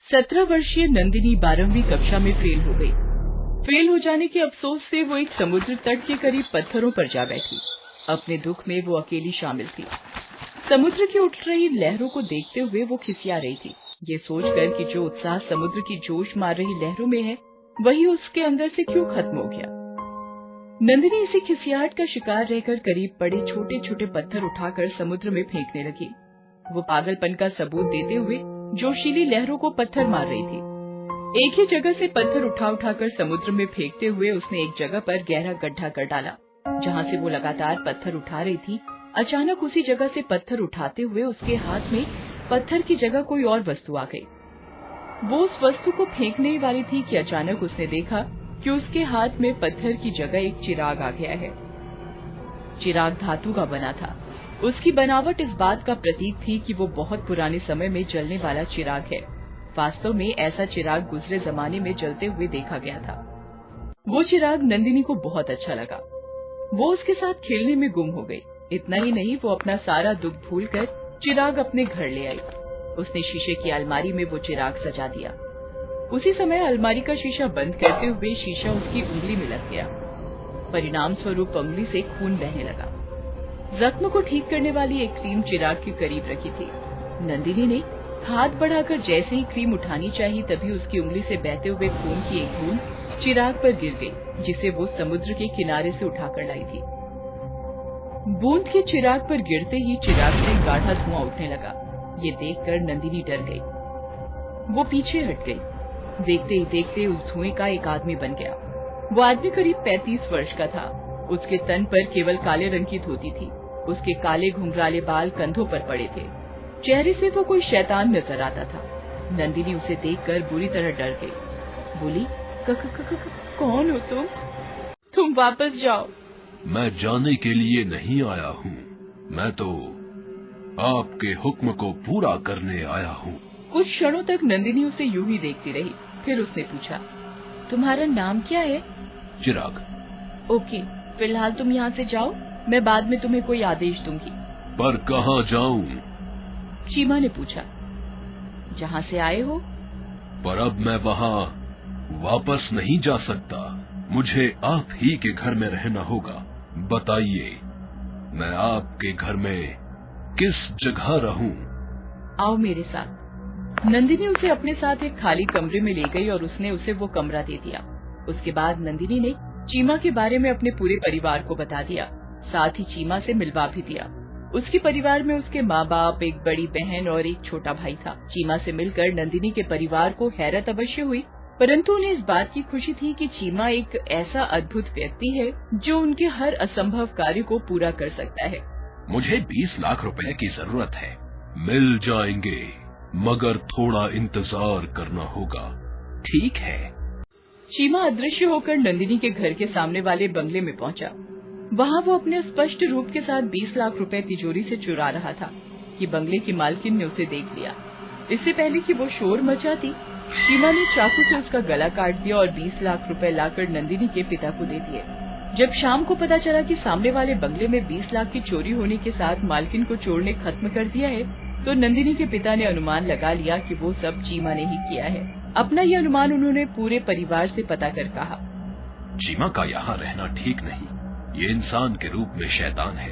17 वर्षीय नंदिनी 12वीं कक्षा में फेल हो गई। फेल हो जाने के अफसोस से वो एक समुद्र तट के करीब पत्थरों पर जा बैठी। अपने दुख में वो अकेली शामिल थी। समुद्र की उठ रही लहरों को देखते हुए वो खिसिया रही थी, ये सोचकर कि जो उत्साह समुद्र की जोश मार रही लहरों में है, वही उसके अंदर से क्यों खत्म हो गया। नंदिनी इसी खिसियाहट का शिकार रहकर करीब पड़े छोटे छोटे पत्थर उठाकर समुद्र में फेंकने लगी। वो पागलपन का सबूत देते हुए जोशीली लहरों को पत्थर मार रही थी। एक ही जगह से पत्थर उठाकर समुद्र में फेंकते हुए उसने एक जगह पर गहरा गड्ढा कर डाला। जहाँ से वो लगातार पत्थर उठा रही थी, अचानक उसी जगह से पत्थर उठाते हुए उसके हाथ में पत्थर की जगह कोई और वस्तु आ गई। वो उस वस्तु को फेंकने वाली थी कि अचानक उसने देखा कि उसके हाथ में पत्थर की जगह एक चिराग आ गया है। चिराग धातु का बना था। उसकी बनावट इस बात का प्रतीक थी कि वो बहुत पुराने समय में जलने वाला चिराग है। वास्तव में ऐसा चिराग गुजरे जमाने में जलते हुए देखा गया था। वो चिराग नंदिनी को बहुत अच्छा लगा। वो उसके साथ खेलने में गुम हो गई। इतना ही नहीं, वो अपना सारा दुख भूलकर चिराग अपने घर ले आई। उसने शीशे की अलमारी में वो चिराग सजा दिया। उसी समय अलमारी का शीशा बंद करते हुए शीशा उसकी उंगली में लग गया। परिणाम स्वरूप उंगली से खून बहने लगा। जख्म को ठीक करने वाली एक क्रीम चिराग के करीब रखी थी। नंदिनी ने हाथ बढ़ाकर जैसे ही क्रीम उठानी चाहिए, तभी उसकी उंगली से बहते हुए खून की एक बूंद चिराग पर गिर गई, जिसे वो समुद्र के किनारे से उठाकर लाई थी। बूंद के चिराग पर गिरते ही चिराग से गाढ़ा धुआं उठने लगा। ये देखकर नंदिनी डर गई। वो पीछे हट गई। देखते ही देखते उस धुएं का एक आदमी बन गया। वो आदमी करीब 35 वर्ष का था। उसके तन पर केवल काले रंग की धोती थी। उसके काले घुंघराले बाल कंधों पर पड़े थे। चेहरे से वो कोई शैतान नजर आता था। नंदिनी उसे देखकर बुरी तरह डर गई। बोली, कौन हो तुम? तुम वापस जाओ। मैं जाने के लिए नहीं आया हूँ, मैं तो आपके हुक्म को पूरा करने आया हूँ। कुछ क्षणों तक नंदिनी उसे यूं ही देखती रही। फिर उसने पूछा, तुम्हारा नाम क्या है? चिराग। ओके, फिलहाल तुम यहाँ से जाओ, मैं बाद में तुम्हें कोई आदेश दूंगी। पर कहाँ जाऊँ? चीमा ने पूछा। जहाँ से आए हो। पर अब मैं वहाँ वापस नहीं जा सकता। मुझे आप ही के घर में रहना होगा। बताइए, मैं आपके घर में किस जगह रहूं? आओ मेरे साथ। नंदिनी उसे अपने साथ एक खाली कमरे में ले गई और उसने उसे वो कमरा दे दिया। उसके बाद नंदिनी ने चीमा के बारे में अपने पूरे परिवार को बता दिया। साथ ही चीमा से मिलवा भी दिया। उसके परिवार में उसके माँ बाप, एक बड़ी बहन और एक छोटा भाई था। चीमा से मिलकर नंदिनी के परिवार को हैरत अवश्य हुई, परंतु उन्हें इस बात की खुशी थी कि चीमा एक ऐसा अद्भुत व्यक्ति है जो उनके हर असंभव कार्य को पूरा कर सकता है। मुझे 20 लाख रुपए की जरूरत है। मिल जाएंगे, मगर थोड़ा इंतजार करना होगा। ठीक है। चीमा अदृश्य होकर नंदिनी के घर के सामने वाले बंगले में पहुंचा। वहां वो अपने स्पष्ट रूप के साथ 20 लाख रुपए तिजोरी से चुरा रहा था कि बंगले की मालकिन ने उसे देख लिया। इससे पहले कि वो शोर मचाती, चीमा ने चाकू से उसका गला काट दिया और 20 लाख रुपए लाकर नंदिनी के पिता को दे दिए। जब शाम को पता चला कि सामने वाले बंगले में 20 लाख की चोरी होने के साथ मालकिन को चोर ने खत्म कर दिया है, तो नंदिनी के पिता ने अनुमान लगा लिया कि वो सब चीमा ने ही किया है। अपना ये अनुमान उन्होंने पूरे परिवार से पता कर कहा, चीमा का यहाँ रहना ठीक नहीं। ये इंसान के रूप में शैतान है।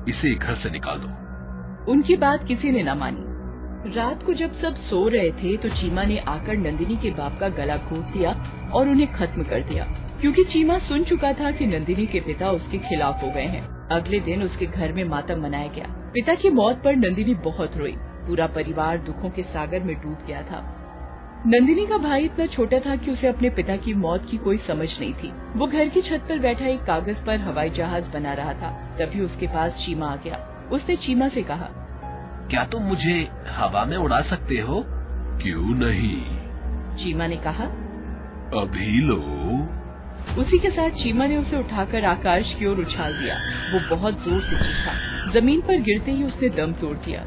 इसे घर से निकाल दो। उनकी बात किसी ने न मानी। रात को जब सब सो रहे थे तो चीमा ने आकर नंदिनी के बाप का गला घोंट दिया और उन्हें खत्म कर दिया, क्योंकि चीमा सुन चुका था कि नंदिनी के पिता उसके खिलाफ हो गए हैं। अगले दिन उसके घर में मातम मनाया गया। पिता की मौत पर नंदिनी बहुत रोई। पूरा परिवार दुखों के सागर में डूब गया था। नंदिनी का भाई इतना छोटा था कि उसे अपने पिता की मौत की कोई समझ नहीं थी। वो घर की छत पर बैठा एक कागज पर हवाई जहाज बना रहा था। तभी उसके पास चीमा आ गया। उसने चीमा से कहा, क्या तुम मुझे हवा में उड़ा सकते हो? क्यों नहीं? चीमा ने कहा, अभी लो। उसी के साथ चीमा ने उसे उठाकर आकाश की ओर उछाल दिया। वो बहुत जोर से चीखा। जमीन पर गिरते ही उसने दम तोड़ दिया।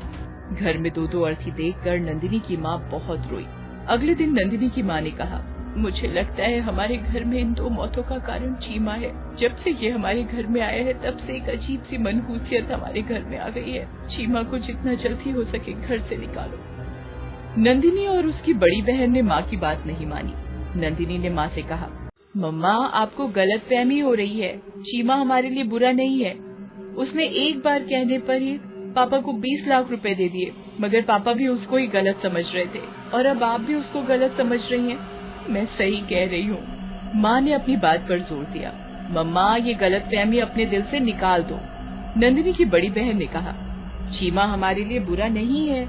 घर में दो अर्थी देखकर नंदिनी की माँ बहुत रोई। अगले दिन नंदिनी की माँ ने कहा, मुझे लगता है हमारे घर में इन 2 मौतों का कारण चीमा है। जब से ये हमारे घर में आया है, तब से एक अजीब सी मनहूसियत हमारे घर में आ गई है। चीमा को जितना जल्दी हो सके घर से निकालो। नंदिनी और उसकी बड़ी बहन ने माँ की बात नहीं मानी। नंदिनी ने माँ से कहा, मम्मा आपको गलतफहमी हो रही है, चीमा हमारे लिए बुरा नहीं है। उसने एक बार कहने पर ही पापा को 20 लाख रुपए दे दिए, मगर पापा भी उसको ही गलत समझ रहे थे और अब आप भी उसको गलत समझ रही हैं। मैं सही कह रही हूँ। माँ ने अपनी बात पर जोर दिया। मम्मा ये गलतफहमी अपने दिल से निकाल दो। नंदिनी की बड़ी बहन ने कहा, चीमा हमारे लिए बुरा नहीं है।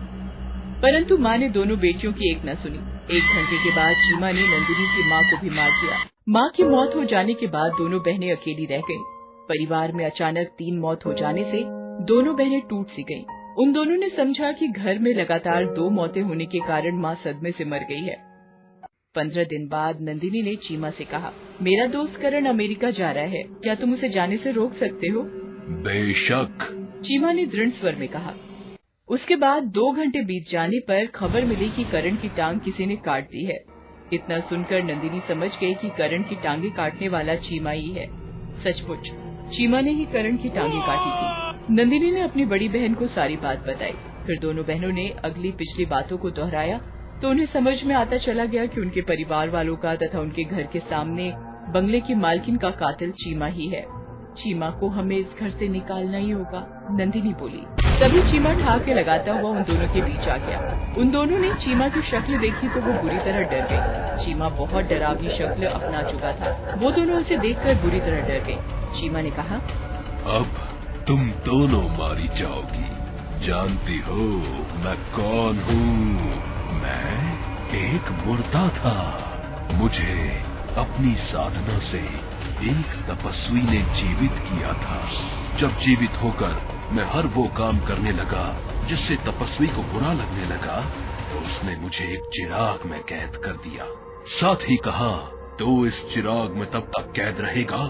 परंतु माँ ने दोनों बेटियों की एक न सुनी। 1 घंटे के बाद चीमा ने नंदिनी की माँ को भी मार दिया। माँ की मौत हो जाने के बाद दोनों बहनें अकेली रह गईं। परिवार में अचानक 3 मौत हो जाने से दोनों बहनें टूट सी गईं। उन दोनों ने समझा कि घर में लगातार 2 मौतें होने के कारण माँ सदमे से मर गई है। 15 दिन बाद नंदिनी ने चीमा से कहा, मेरा दोस्त करण अमेरिका जा रहा है, क्या तुम उसे जाने से रोक सकते हो? बेशक, चीमा ने दृढ़ स्वर में कहा। उसके बाद 2 घंटे बीत जाने पर खबर मिली कि करण की टांग किसी ने काट दी है। इतना सुनकर नंदिनी समझ गई कि करण की टांगे काटने वाला चीमा ही है। सचमुच चीमा ने ही करण की टांगे काटी थी। नंदिनी ने अपनी बड़ी बहन को सारी बात बताई। फिर दोनों बहनों ने अगली पिछली बातों को दोहराया तो उन्हें समझ में आता चला गया कि उनके परिवार वालों का तथा उनके घर के सामने बंगले की मालकिन का कातिल चीमा ही है। चीमा को हमें इस घर से निकालना ही होगा, नंदिनी बोली। तभी चीमा ठहाके लगाता हुआ उन दोनों के बीच आ गया। उन दोनों ने चीमा की शक्ल देखी तो वो बुरी तरह डर गई। चीमा बहुत डरावनी शक्ल अपना चुका था। वो दोनों उसे देखकर बुरी तरह डर गई। चीमा ने कहा, अब तुम दोनों मारी जाओगी। जानती हो मैं कौन हूँ? मैं एक मुर्दा था। मुझे अपनी साधना से एक तपस्वी ने जीवित किया था। जब जीवित होकर मैं हर वो काम करने लगा जिससे तपस्वी को बुरा लगने लगा तो उसने मुझे एक चिराग में कैद कर दिया। साथ ही कहा, तो इस चिराग में तब तक कैद रहेगा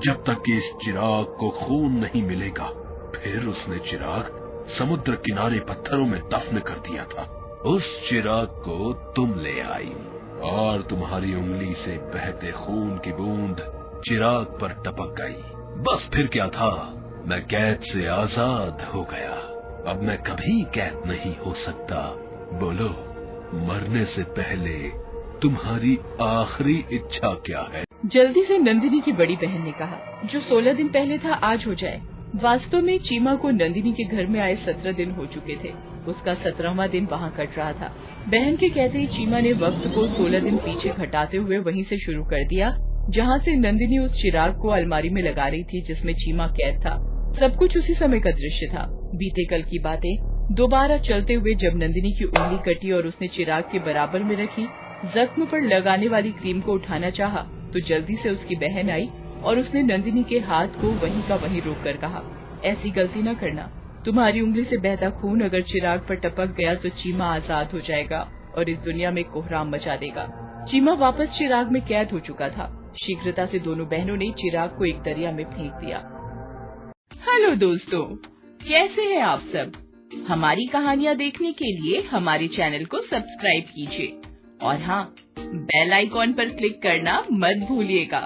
जब तक कि इस चिराग को खून नहीं मिलेगा। फिर उसने चिराग समुद्र किनारे पत्थरों में दफन कर दिया था। उस चिराग को तुम ले आई और तुम्हारी उंगली से बहते खून की बूंद चिराग पर टपक गई। बस फिर क्या था, मैं कैद से आजाद हो गया। अब मैं कभी कैद नहीं हो सकता। बोलो, मरने से पहले तुम्हारी आखिरी इच्छा क्या है? जल्दी से नंदिनी की बड़ी बहन ने कहा, जो 16 दिन पहले था आज हो जाए। वास्तव में चीमा को नंदिनी के घर में आए 17 दिन हो चुके थे। उसका 17वां दिन वहाँ कट रहा था। बहन के कहते ही चीमा ने वक्त को 16 दिन पीछे घटाते हुए वहीं से शुरू कर दिया जहाँ से नंदिनी उस चिराग को अलमारी में लगा रही थी जिसमें चीमा कैद था। सब कुछ उसी समय का दृश्य था। बीते कल की बातें दोबारा चलते हुए जब नंदिनी की उंगली कटी और उसने चिराग के बराबर में रखी जख्म पर लगाने वाली क्रीम को उठाना चाहा तो जल्दी से उसकी बहन आई और उसने नंदिनी के हाथ को वहीं का वहीं रोककर कहा, ऐसी गलती न करना। तुम्हारी उंगली से बहता खून अगर चिराग पर टपक गया तो चीमा आजाद हो जाएगा और इस दुनिया में कोहराम मचा देगा। चीमा वापस चिराग में कैद हो चुका था। शीघ्रता से दोनों बहनों ने चिराग को एक दरिया में फेंक दिया। हेलो दोस्तों, कैसे हैं आप सब? हमारी कहानियाँ देखने के लिए हमारे चैनल को सब्सक्राइब कीजिए और हाँ, बेल आइकॉन पर क्लिक करना मत भूलिएगा।